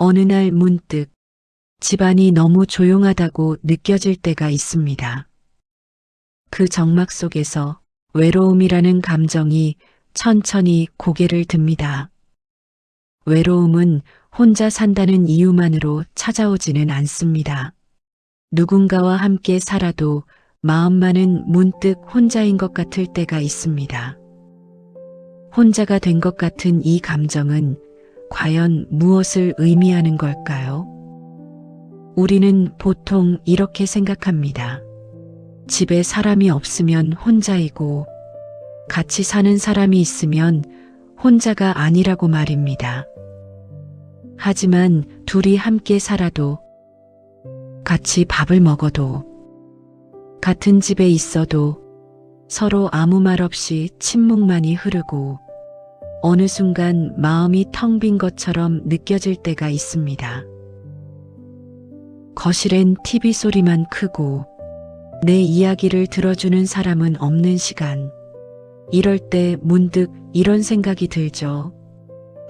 어느 날 문득 집안이 너무 조용하다고 느껴질 때가 있습니다. 그 정막 속에서 외로움이라는 감정이 천천히 고개를 듭니다. 외로움은 혼자 산다는 이유만으로 찾아오지는 않습니다. 누군가와 함께 살아도 마음만은 문득 혼자인 것 같을 때가 있습니다. 혼자가 된 것 같은 이 감정은 과연 무엇을 의미하는 걸까요? 우리는 보통 이렇게 생각합니다. 집에 사람이 없으면 혼자이고 같이 사는 사람이 있으면 혼자가 아니라고 말입니다. 하지만 둘이 함께 살아도 같이 밥을 먹어도 같은 집에 있어도 서로 아무 말 없이 침묵만이 흐르고 어느 순간 마음이 텅 빈 것처럼 느껴질 때가 있습니다. 거실엔 TV 소리만 크고 내 이야기를 들어주는 사람은 없는 시간. 이럴 때 문득 이런 생각이 들죠.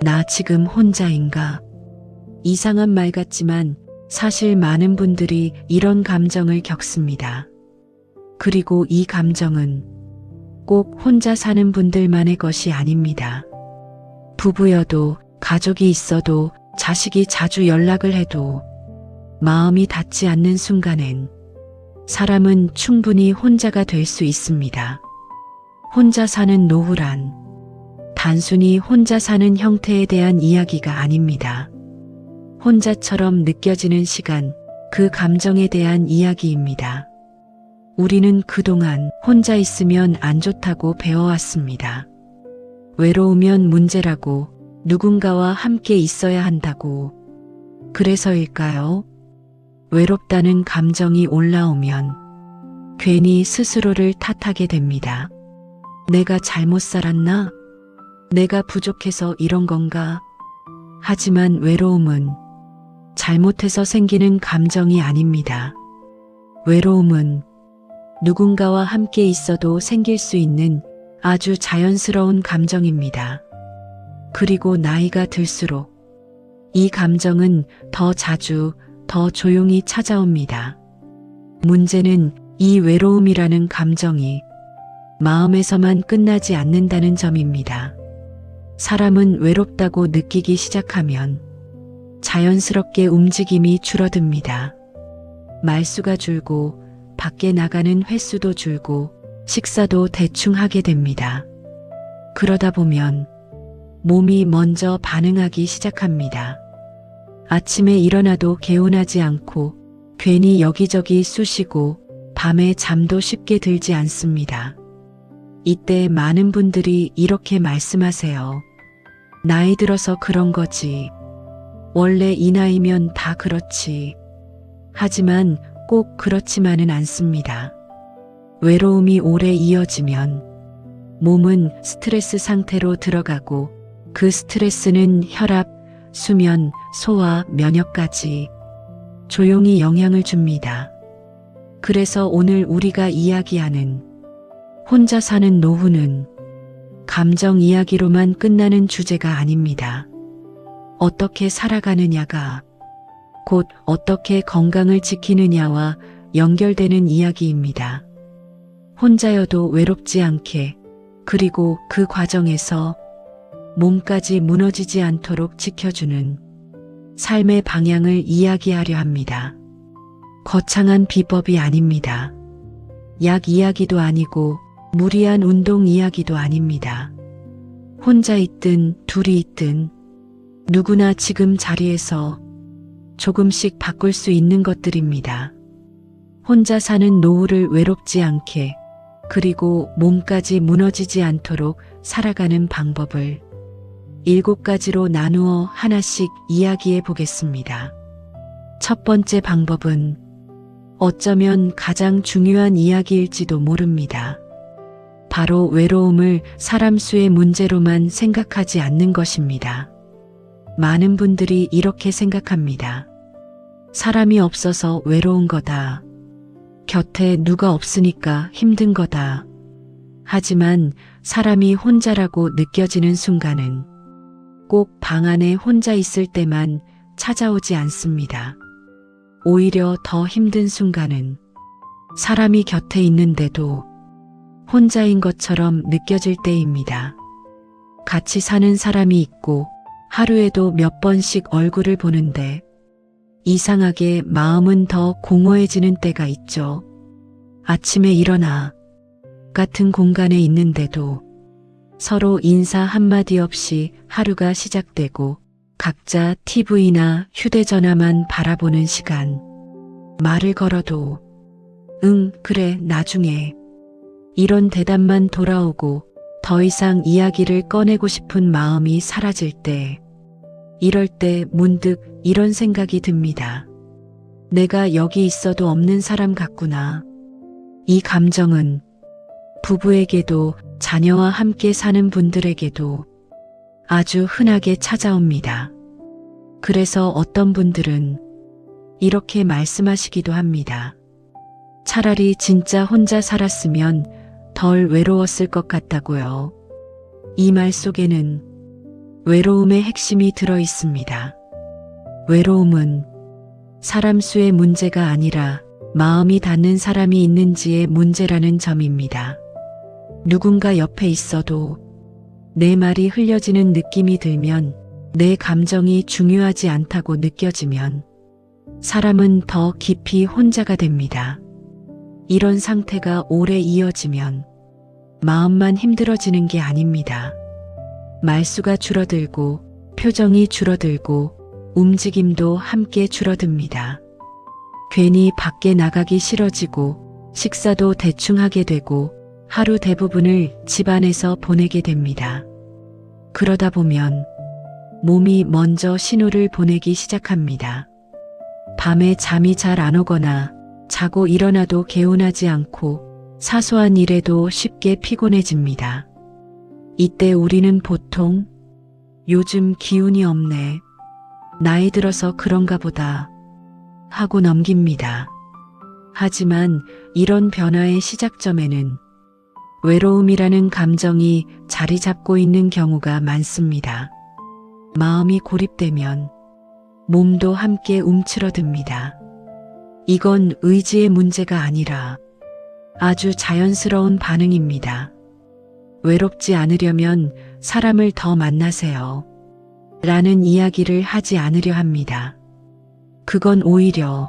나 지금 혼자인가? 이상한 말 같지만 사실 많은 분들이 이런 감정을 겪습니다. 그리고 이 감정은 꼭 혼자 사는 분들만의 것이 아닙니다. 부부여도 가족이 있어도 자식이 자주 연락을 해도 마음이 닿지 않는 순간엔 사람은 충분히 혼자가 될 수 있습니다. 혼자 사는 노후란 단순히 혼자 사는 형태에 대한 이야기가 아닙니다. 혼자처럼 느껴지는 시간, 그 감정에 대한 이야기입니다. 우리는 그동안 혼자 있으면 안 좋다고 배워왔습니다. 외로우면 문제라고, 누군가와 함께 있어야 한다고. 그래서일까요? 외롭다는 감정이 올라오면 괜히 스스로를 탓하게 됩니다. 내가 잘못 살았나? 내가 부족해서 이런 건가? 하지만 외로움은 잘못해서 생기는 감정이 아닙니다. 외로움은 누군가와 함께 있어도 생길 수 있는 아주 자연스러운 감정입니다. 그리고 나이가 들수록 이 감정은 더 자주, 더 조용히 찾아옵니다. 문제는 이 외로움이라는 감정이 마음에서만 끝나지 않는다는 점입니다. 사람은 외롭다고 느끼기 시작하면 자연스럽게 움직임이 줄어듭니다. 말수가 줄고 밖에 나가는 횟수도 줄고 식사도 대충 하게 됩니다. 그러다 보면 몸이 먼저 반응하기 시작합니다. 아침에 일어나도 개운하지 않고 괜히 여기저기 쑤시고 밤에 잠도 쉽게 들지 않습니다. 이때 많은 분들이 이렇게 말씀하세요. 나이 들어서 그런 거지. 원래 이 나이면 다 그렇지. 하지만 꼭 그렇지만은 않습니다. 외로움이 오래 이어지면 몸은 스트레스 상태로 들어가고 그 스트레스는 혈압, 수면, 소화, 면역까지 조용히 영향을 줍니다. 그래서 오늘 우리가 이야기하는 혼자 사는 노후는 감정 이야기로만 끝나는 주제가 아닙니다. 어떻게 살아가느냐가 곧 어떻게 건강을 지키느냐와 연결되는 이야기입니다. 혼자여도 외롭지 않게, 그리고 그 과정에서 몸까지 무너지지 않도록 지켜주는 삶의 방향을 이야기하려 합니다. 거창한 비법이 아닙니다. 약 이야기도 아니고 무리한 운동 이야기도 아닙니다. 혼자 있든 둘이 있든 누구나 지금 자리에서 조금씩 바꿀 수 있는 것들입니다. 혼자 사는 노후를 외롭지 않게, 그리고 몸까지 무너지지 않도록 살아가는 방법을 7가지로 나누어 하나씩 이야기해 보겠습니다. 첫 번째 방법은 어쩌면 가장 중요한 이야기일지도 모릅니다. 바로 외로움을 사람 수의 문제로만 생각하지 않는 것입니다. 많은 분들이 이렇게 생각합니다. 사람이 없어서 외로운 거다. 곁에 누가 없으니까 힘든 거다. 하지만 사람이 혼자라고 느껴지는 순간은 꼭 방 안에 혼자 있을 때만 찾아오지 않습니다. 오히려 더 힘든 순간은 사람이 곁에 있는데도 혼자인 것처럼 느껴질 때입니다. 같이 사는 사람이 있고 하루에도 몇 번씩 얼굴을 보는데 이상하게 마음은 더 공허해지는 때가 있죠. 아침에 일어나 같은 공간에 있는데도 서로 인사 한마디 없이 하루가 시작되고 각자 TV나 휴대전화만 바라보는 시간. 말을 걸어도 응, 그래, 나중에. 이런 대답만 돌아오고 더 이상 이야기를 꺼내고 싶은 마음이 사라질 때, 이럴 때 문득 이런 생각이 듭니다. 내가 여기 있어도 없는 사람 같구나. 이 감정은 부부에게도 자녀와 함께 사는 분들에게도 아주 흔하게 찾아옵니다. 그래서 어떤 분들은 이렇게 말씀하시기도 합니다. 차라리 진짜 혼자 살았으면 덜 외로웠을 것 같다고요. 이 말 속에는 외로움의 핵심이 들어 있습니다. 외로움은 사람 수의 문제가 아니라 마음이 닿는 사람이 있는지의 문제라는 점입니다. 누군가 옆에 있어도 내 말이 흘려지는 느낌이 들면, 내 감정이 중요하지 않다고 느껴지면 사람은 더 깊이 혼자가 됩니다. 이런 상태가 오래 이어지면 마음만 힘들어지는 게 아닙니다. 말수가 줄어들고 표정이 줄어들고 움직임도 함께 줄어듭니다. 괜히 밖에 나가기 싫어지고 식사도 대충 하게 되고 하루 대부분을 집안에서 보내게 됩니다. 그러다 보면 몸이 먼저 신호를 보내기 시작합니다. 밤에 잠이 잘 안 오거나 자고 일어나도 개운하지 않고 사소한 일에도 쉽게 피곤해집니다. 이때 우리는 보통 요즘 기운이 없네, 나이 들어서 그런가 보다 하고 넘깁니다. 하지만 이런 변화의 시작점에는 외로움이라는 감정이 자리 잡고 있는 경우가 많습니다. 마음이 고립되면 몸도 함께 움츠러듭니다. 이건 의지의 문제가 아니라 아주 자연스러운 반응입니다. 외롭지 않으려면 사람을 더 만나세요. 라는 이야기를 하지 않으려 합니다. 그건 오히려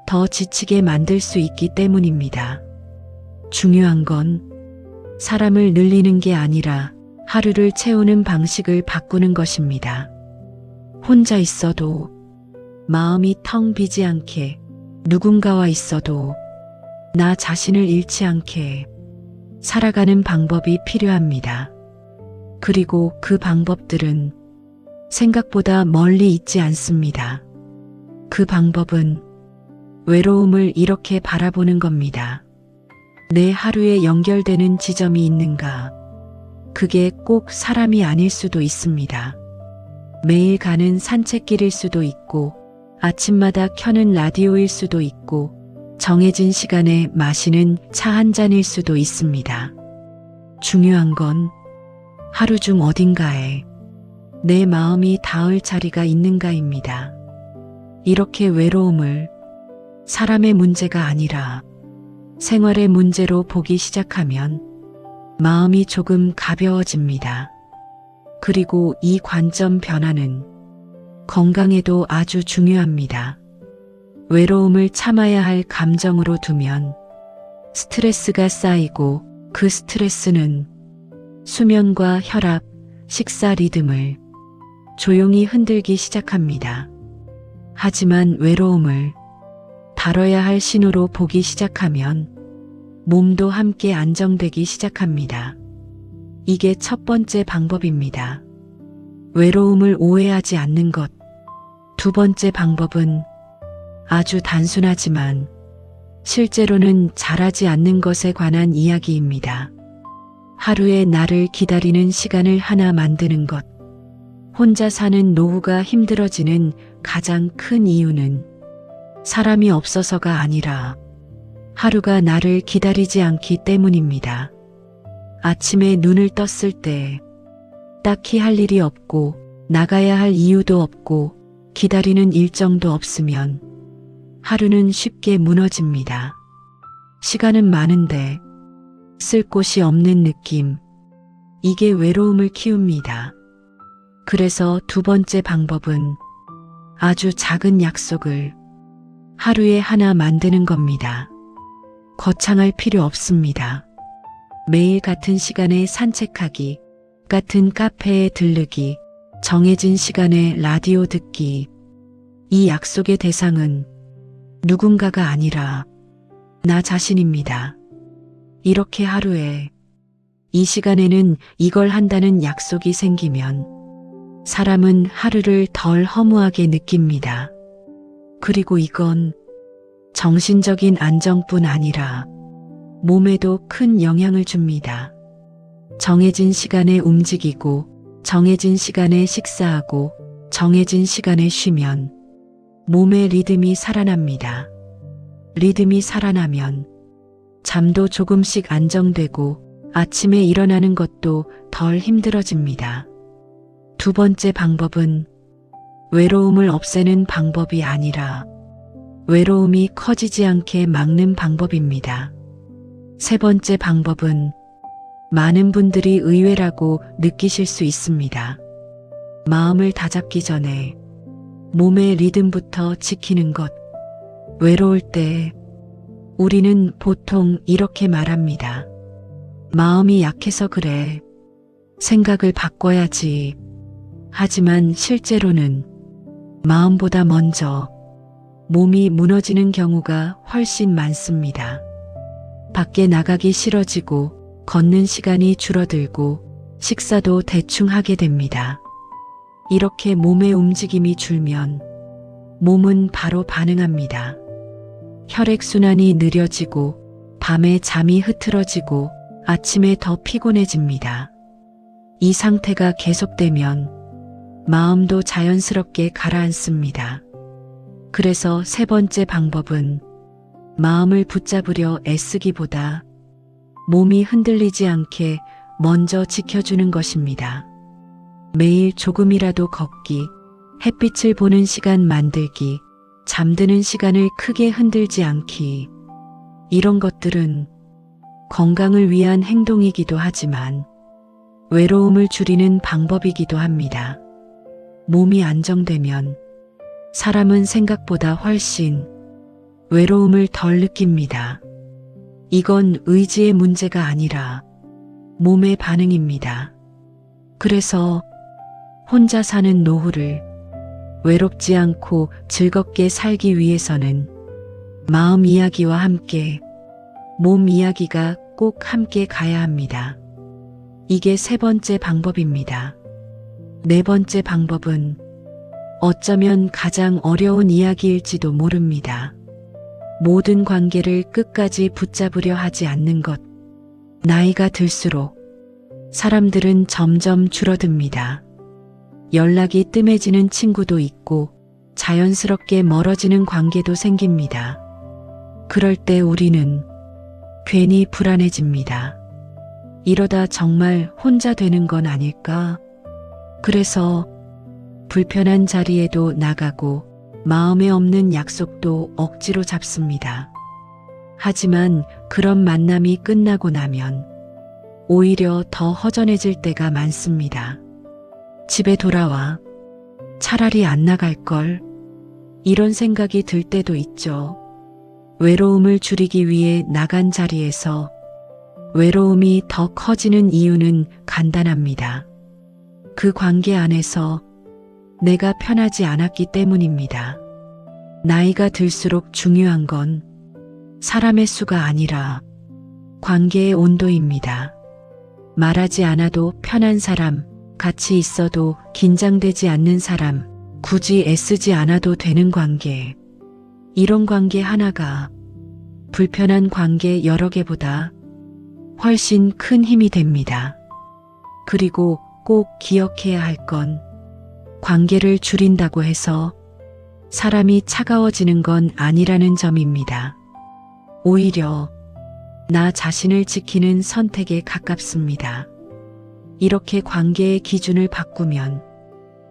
더 지치게 만들 수 있기 때문입니다. 중요한 건 사람을 늘리는 게 아니라 하루를 채우는 방식을 바꾸는 것입니다. 혼자 있어도 마음이 텅 비지 않게, 누군가와 있어도 나 자신을 잃지 않게 살아가는 방법이 필요합니다. 그리고 그 방법들은 생각보다 멀리 있지 않습니다. 그 방법은 외로움을 이렇게 바라보는 겁니다. 내 하루에 연결되는 지점이 있는가? 그게 꼭 사람이 아닐 수도 있습니다. 매일 가는 산책길일 수도 있고, 아침마다 켜는 라디오일 수도 있고, 정해진 시간에 마시는 차 한 잔일 수도 있습니다. 중요한 건 하루 중 어딘가에 내 마음이 닿을 자리가 있는가입니다. 이렇게 외로움을 사람의 문제가 아니라 생활의 문제로 보기 시작하면 마음이 조금 가벼워집니다. 그리고 이 관점 변화는 건강에도 아주 중요합니다. 외로움을 참아야 할 감정으로 두면 스트레스가 쌓이고 그 스트레스는 수면과 혈압, 식사 리듬을 조용히 흔들기 시작합니다. 하지만 외로움을 다뤄야 할 신호로 보기 시작하면 몸도 함께 안정되기 시작합니다. 이게 첫 번째 방법입니다. 외로움을 오해하지 않는 것. 두 번째 방법은 아주 단순하지만 실제로는 잘하지 않는 것에 관한 이야기입니다. 하루에 나를 기다리는 시간을 하나 만드는 것. 혼자 사는 노후가 힘들어지는 가장 큰 이유는 사람이 없어서가 아니라 하루가 나를 기다리지 않기 때문입니다. 아침에 눈을 떴을 때 딱히 할 일이 없고 나가야 할 이유도 없고 기다리는 일정도 없으면 하루는 쉽게 무너집니다. 시간은 많은데 쓸 곳이 없는 느낌. 이게 외로움을 키웁니다. 그래서 두 번째 방법은 아주 작은 약속을 하루에 하나 만드는 겁니다. 거창할 필요 없습니다. 매일 같은 시간에 산책하기, 같은 카페에 들르기, 정해진 시간에 라디오 듣기. 이 약속의 대상은 누군가가 아니라 나 자신입니다. 이렇게 하루에 이 시간에는 이걸 한다는 약속이 생기면 사람은 하루를 덜 허무하게 느낍니다. 그리고 이건 정신적인 안정뿐 아니라 몸에도 큰 영향을 줍니다. 정해진 시간에 움직이고, 정해진 시간에 식사하고, 정해진 시간에 쉬면 몸의 리듬이 살아납니다. 리듬이 살아나면 잠도 조금씩 안정되고 아침에 일어나는 것도 덜 힘들어집니다. 두 번째 방법은 외로움을 없애는 방법이 아니라 외로움이 커지지 않게 막는 방법입니다. 세 번째 방법은 많은 분들이 의외라고 느끼실 수 있습니다. 마음을 다잡기 전에 몸의 리듬부터 지키는 것. 외로울 때 우리는 보통 이렇게 말합니다. 마음이 약해서 그래. 생각을 바꿔야지. 하지만 실제로는 마음보다 먼저 몸이 무너지는 경우가 훨씬 많습니다. 밖에 나가기 싫어지고 걷는 시간이 줄어들고 식사도 대충 하게 됩니다. 이렇게 몸의 움직임이 줄면 몸은 바로 반응합니다. 혈액순환이 느려지고 밤에 잠이 흐트러지고 아침에 더 피곤해집니다. 이 상태가 계속되면 마음도 자연스럽게 가라앉습니다. 그래서 세 번째 방법은 마음을 붙잡으려 애쓰기보다 몸이 흔들리지 않게 먼저 지켜주는 것입니다. 매일 조금이라도 걷기, 햇빛을 보는 시간 만들기, 잠드는 시간을 크게 흔들지 않기. 이런 것들은 건강을 위한 행동이기도 하지만 외로움을 줄이는 방법이기도 합니다. 몸이 안정되면 사람은 생각보다 훨씬 외로움을 덜 느낍니다. 이건 의지의 문제가 아니라 몸의 반응입니다. 그래서 혼자 사는 노후를 외롭지 않고 즐겁게 살기 위해서는 마음 이야기와 함께 몸 이야기가 꼭 함께 가야 합니다. 이게 세 번째 방법입니다. 네 번째 방법은 어쩌면 가장 어려운 이야기일지도 모릅니다. 모든 관계를 끝까지 붙잡으려 하지 않는 것. 나이가 들수록 사람들은 점점 줄어듭니다. 연락이 뜸해지는 친구도 있고 자연스럽게 멀어지는 관계도 생깁니다. 그럴 때 우리는 괜히 불안해집니다. 이러다 정말 혼자 되는 건 아닐까? 그래서 불편한 자리에도 나가고 마음에 없는 약속도 억지로 잡습니다. 하지만 그런 만남이 끝나고 나면 오히려 더 허전해질 때가 많습니다. 집에 돌아와 차라리 안 나갈걸. 이런 생각이 들 때도 있죠. 외로움을 줄이기 위해 나간 자리에서 외로움이 더 커지는 이유는 간단합니다. 그 관계 안에서 내가 편하지 않았기 때문입니다. 나이가 들수록 중요한 건 사람의 수가 아니라 관계의 온도입니다. 말하지 않아도 편한 사람, 같이 있어도 긴장되지 않는 사람, 굳이 애쓰지 않아도 되는 관계. 이런 관계 하나가 불편한 관계 여러 개보다 훨씬 큰 힘이 됩니다. 그리고 꼭 기억해야 할 건 관계를 줄인다고 해서 사람이 차가워지는 건 아니라는 점입니다. 오히려 나 자신을 지키는 선택에 가깝습니다. 이렇게 관계의 기준을 바꾸면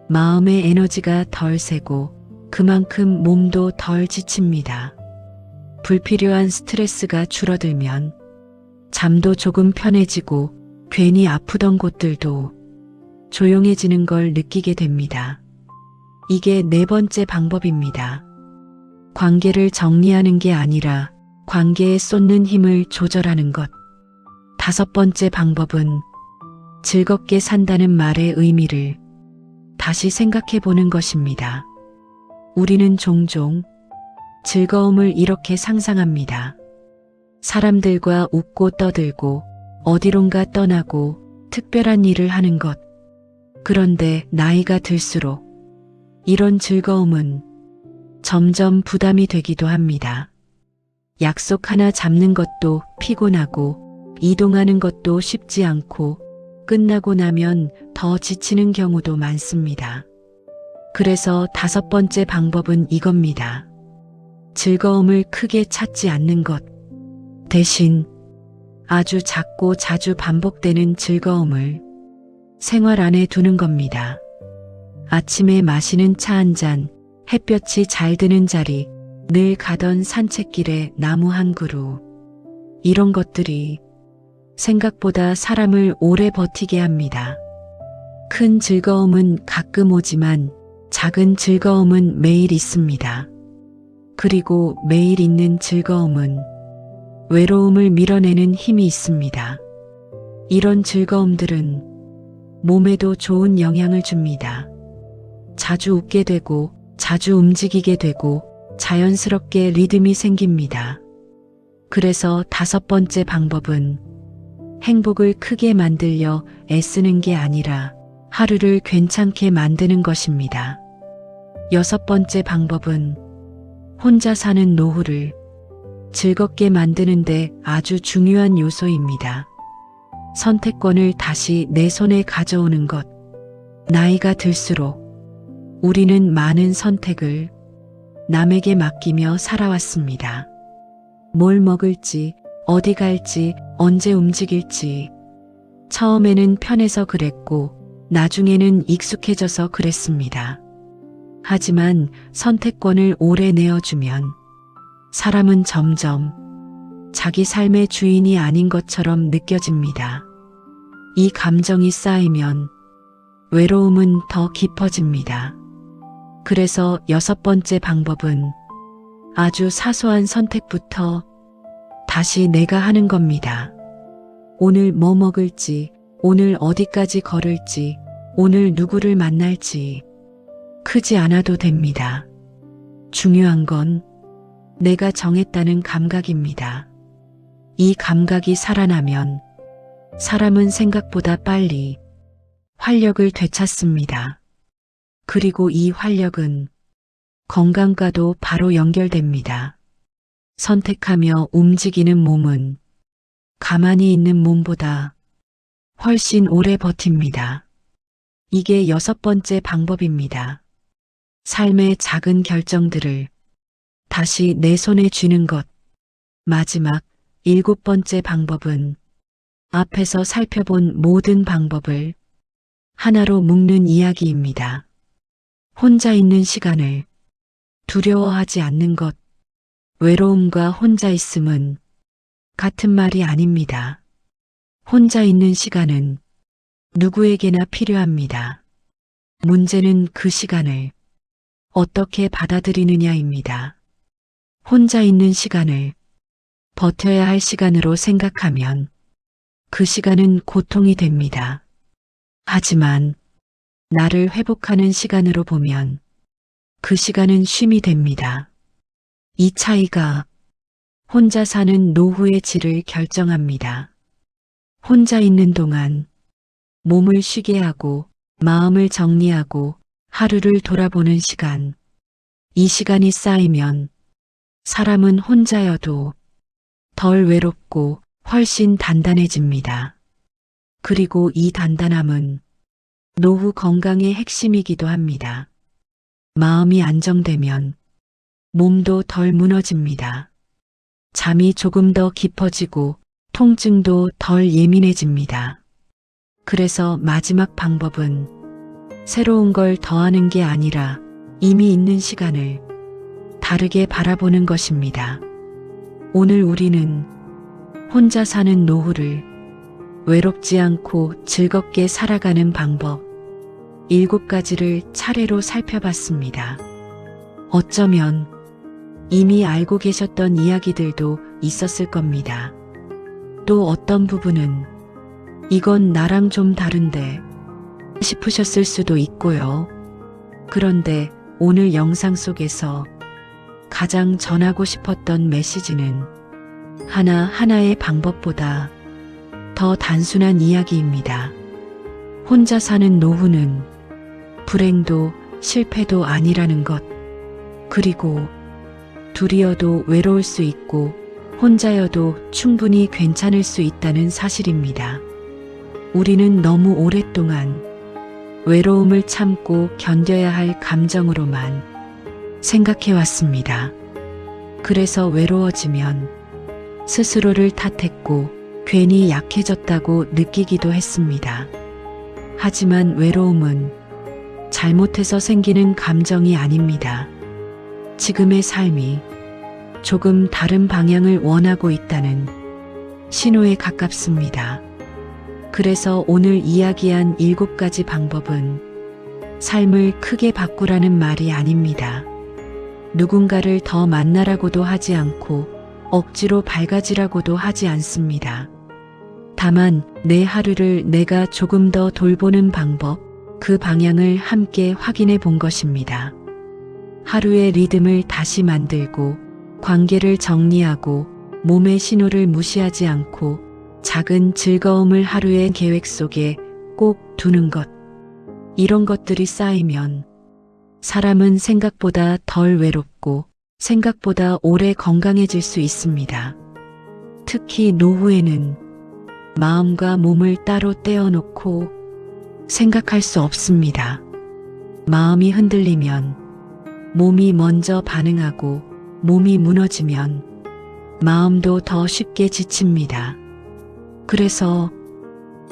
마음의 에너지가 덜 새고 그만큼 몸도 덜 지칩니다. 불필요한 스트레스가 줄어들면 잠도 조금 편해지고 괜히 아프던 곳들도 조용해지는 걸 느끼게 됩니다. 이게 네 번째 방법입니다. 관계를 정리하는 게 아니라 관계에 쏟는 힘을 조절하는 것. 다섯 번째 방법은 즐겁게 산다는 말의 의미를 다시 생각해 보는 것입니다. 우리는 종종 즐거움을 이렇게 상상합니다. 사람들과 웃고 떠들고 어디론가 떠나고 특별한 일을 하는 것. 그런데 나이가 들수록 이런 즐거움은 점점 부담이 되기도 합니다. 약속 하나 잡는 것도 피곤하고 이동하는 것도 쉽지 않고 끝나고 나면 더 지치는 경우도 많습니다. 그래서 다섯 번째 방법은 이겁니다. 즐거움을 크게 찾지 않는 것. 대신 아주 작고 자주 반복되는 즐거움을 생활 안에 두는 겁니다. 아침에 마시는 차 한 잔, 햇볕이 잘 드는 자리, 늘 가던 산책길에 나무 한 그루. 이런 것들이 생각보다 사람을 오래 버티게 합니다. 큰 즐거움은 가끔 오지만 작은 즐거움은 매일 있습니다. 그리고 매일 있는 즐거움은 외로움을 밀어내는 힘이 있습니다. 이런 즐거움들은 몸에도 좋은 영향을 줍니다. 자주 웃게 되고 자주 움직이게 되고 자연스럽게 리듬이 생깁니다. 그래서 다섯 번째 방법은 행복을 크게 만들려 애쓰는 게 아니라 하루를 괜찮게 만드는 것입니다. 여섯 번째 방법은 혼자 사는 노후를 즐겁게 만드는데 아주 중요한 요소입니다. 선택권을 다시 내 손에 가져오는 것. 나이가 들수록 우리는 많은 선택을 남에게 맡기며 살아왔습니다. 뭘 먹을지, 어디 갈지, 언제 움직일지. 처음에는 편해서 그랬고, 나중에는 익숙해져서 그랬습니다. 하지만 선택권을 오래 내어주면 사람은 점점 자기 삶의 주인이 아닌 것처럼 느껴집니다. 이 감정이 쌓이면 외로움은 더 깊어집니다. 그래서 여섯 번째 방법은 아주 사소한 선택부터 다시 내가 하는 겁니다. 오늘 뭐 먹을지, 오늘 어디까지 걸을지, 오늘 누구를 만날지 크지 않아도 됩니다. 중요한 건 내가 정했다는 감각입니다. 이 감각이 살아나면 사람은 생각보다 빨리 활력을 되찾습니다. 그리고 이 활력은 건강과도 바로 연결됩니다. 선택하며 움직이는 몸은 가만히 있는 몸보다 훨씬 오래 버팁니다. 이게 여섯 번째 방법입니다. 삶의 작은 결정들을 다시 내 손에 쥐는 것. 마지막 일곱 번째 방법은 앞에서 살펴본 모든 방법을 하나로 묶는 이야기입니다. 혼자 있는 시간을 두려워하지 않는 것. 외로움과 혼자 있음은 같은 말이 아닙니다. 혼자 있는 시간은 누구에게나 필요합니다. 문제는 그 시간을 어떻게 받아들이느냐입니다. 혼자 있는 시간을 버텨야 할 시간으로 생각하면 그 시간은 고통이 됩니다. 하지만 나를 회복하는 시간으로 보면 그 시간은 쉼이 됩니다. 이 차이가 혼자 사는 노후의 질을 결정합니다. 혼자 있는 동안 몸을 쉬게 하고 마음을 정리하고 하루를 돌아보는 시간. 이 시간이 쌓이면 사람은 혼자여도 덜 외롭고 훨씬 단단해집니다. 그리고 이 단단함은 노후 건강의 핵심이기도 합니다. 마음이 안정되면 몸도 덜 무너집니다. 잠이 조금 더 깊어지고 통증도 덜 예민해집니다. 그래서 마지막 방법은 새로운 걸 더하는 게 아니라 이미 있는 시간을 다르게 바라보는 것입니다. 오늘 우리는 혼자 사는 노후를 외롭지 않고 즐겁게 살아가는 방법 7가지를 차례로 살펴봤습니다. 어쩌면 이미 알고 계셨던 이야기들도 있었을 겁니다. 또 어떤 부분은 이건 나랑 좀 다른데 싶으셨을 수도 있고요. 그런데 오늘 영상 속에서 가장 전하고 싶었던 메시지는 하나하나의 방법보다 더 단순한 이야기입니다. 혼자 사는 노후는 불행도 실패도 아니라는 것, 그리고 둘이어도 외로울 수 있고 혼자여도 충분히 괜찮을 수 있다는 사실입니다. 우리는 너무 오랫동안 외로움을 참고 견뎌야 할 감정으로만 생각해왔습니다. 그래서 외로워지면 스스로를 탓했고 괜히 약해졌다고 느끼기도 했습니다. 하지만 외로움은 잘못해서 생기는 감정이 아닙니다. 지금의 삶이 조금 다른 방향을 원하고 있다는 신호에 가깝습니다. 그래서 오늘 이야기한 7가지 방법은 삶을 크게 바꾸라는 말이 아닙니다. 누군가를 더 만나라고도 하지 않고 억지로 밝아지라고도 하지 않습니다. 다만 내 하루를 내가 조금 더 돌보는 방법, 그 방향을 함께 확인해 본 것입니다. 하루의 리듬을 다시 만들고 관계를 정리하고 몸의 신호를 무시하지 않고 작은 즐거움을 하루의 계획 속에 꼭 두는 것. 이런 것들이 쌓이면 사람은 생각보다 덜 외롭고 생각보다 오래 건강해질 수 있습니다. 특히 노후에는 마음과 몸을 따로 떼어놓고 생각할 수 없습니다. 마음이 흔들리면 몸이 먼저 반응하고 몸이 무너지면 마음도 더 쉽게 지칩니다. 그래서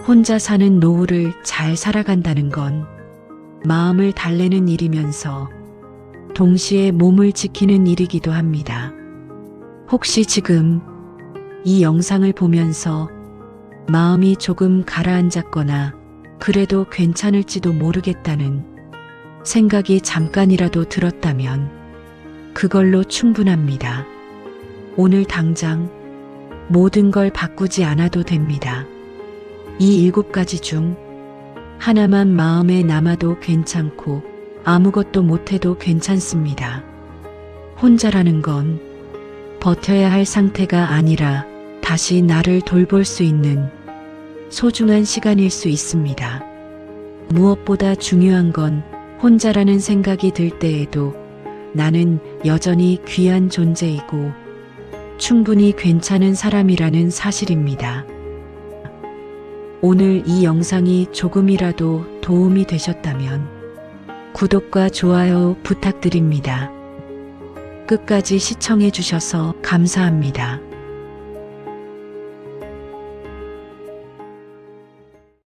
혼자 사는 노후를 잘 살아간다는 건 마음을 달래는 일이면서 동시에 몸을 지키는 일이기도 합니다. 혹시 지금 이 영상을 보면서 마음이 조금 가라앉았거나 그래도 괜찮을지도 모르겠다는 생각이 잠깐이라도 들었다면 그걸로 충분합니다. 오늘 당장 모든 걸 바꾸지 않아도 됩니다. 이 7가지 중 하나만 마음에 남아도 괜찮고 아무것도 못해도 괜찮습니다. 혼자라는 건 버텨야 할 상태가 아니라 다시 나를 돌볼 수 있는 소중한 시간일 수 있습니다. 무엇보다 중요한 건 혼자라는 생각이 들 때에도 나는 여전히 귀한 존재이고 충분히 괜찮은 사람이라는 사실입니다. 오늘 이 영상이 조금이라도 도움이 되셨다면 구독과 좋아요 부탁드립니다. 끝까지 시청해 주셔서 감사합니다.